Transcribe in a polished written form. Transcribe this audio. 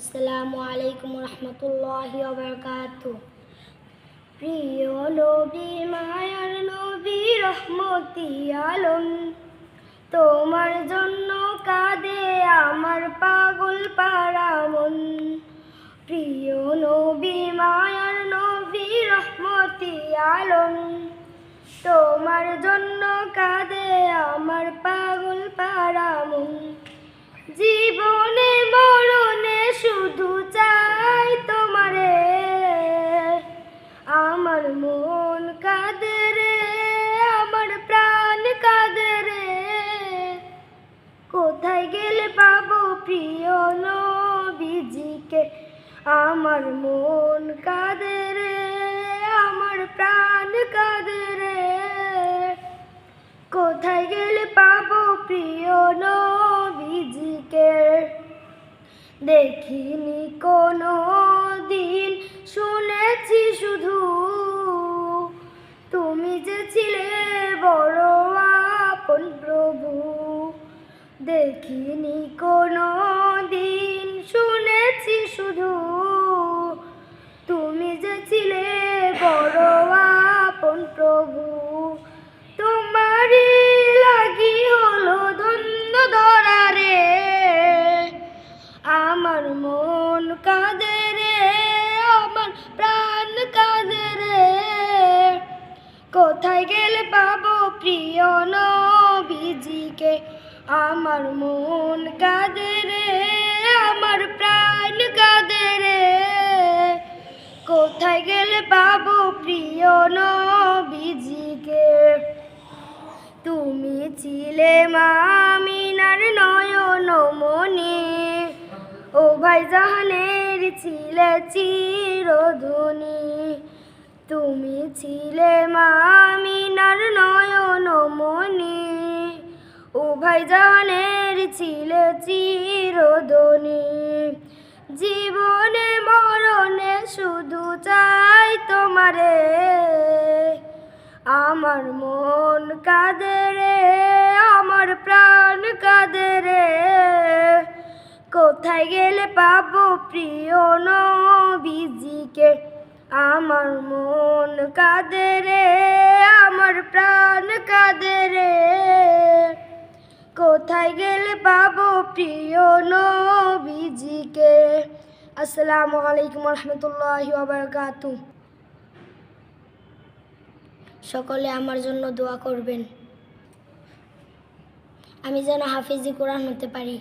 আসসালামু আলাইকুম রহমতুল্লাহি ওয়া বারাকাতুহু। প্রিয় নবী, মায়ার নবী, রহমতি আলম, তোমার জন্য কাঁদে আমার পাগল পারা মন। প্রিয় নবী, মায়ার নবী, রহমতি আলম, তোমার জন্য কাঁদে আমার পাগল পারা মন। জীবনে মরণে শুধু চাই তোমারে, আমার মন কাঁদে রে, আমার প্রাণ কাঁদে রে। কোথায় গেলে পাবো প্রিয় নবীজিকে, আমার মন কাঁদে রে, আমার প্রাণ কাঁদে রে। কোথায় গেলে পাবো প্রিয় নবীজিকে, দেখিনি কোনো দিন, শুনেছি শুধু তুমি যে ছিলে বড় আপন প্রভু। দেখিনি কোনো দিন, শুনেছি শুধু তুমি যে ছিলে বড় আপন প্রভু। তোমারই লাগি হলো ধন্য ধরা রে, আমার মন কাঁদে রে, আমার প্রাণ কাঁদে রে। কোথায় গেলে পাবো প্রিয় নবীজিকে, আমার মন কাঁদে রে, আমার প্রাণ কাঁদে রে। কোথায় গেলে পাবো প্রিয় নবীজিকে। তুমি ছিলে মা আমিনার নয়ন মনি, ও ভাই জাহানের ছিলে চিরধনী। তুমি ছিলে মা আমিনার নয়ন মনি, ও ভাই জাহানের ছিলে চিরধনী। জীবনে মরণে শুধু চাই তোমারে, আমার মন কাঁদে রে, আমার প্রাণ কাঁদে রে। কোথায় গেলে পাবো প্রিয় নবীজিকে, আমার মন কাঁদে রে, আমার প্রাণ কাঁদে রে। কোথায় গেলে পাবো প্রিয় নবীজিকে। আসসালামু আলাইকুম রহমতুল্লাহি ওয়া বারাকাতুহু। সকলে আমার জন্য দোয়া করবেন, আমি যেন হাফিজি কোরআন হতে পারি।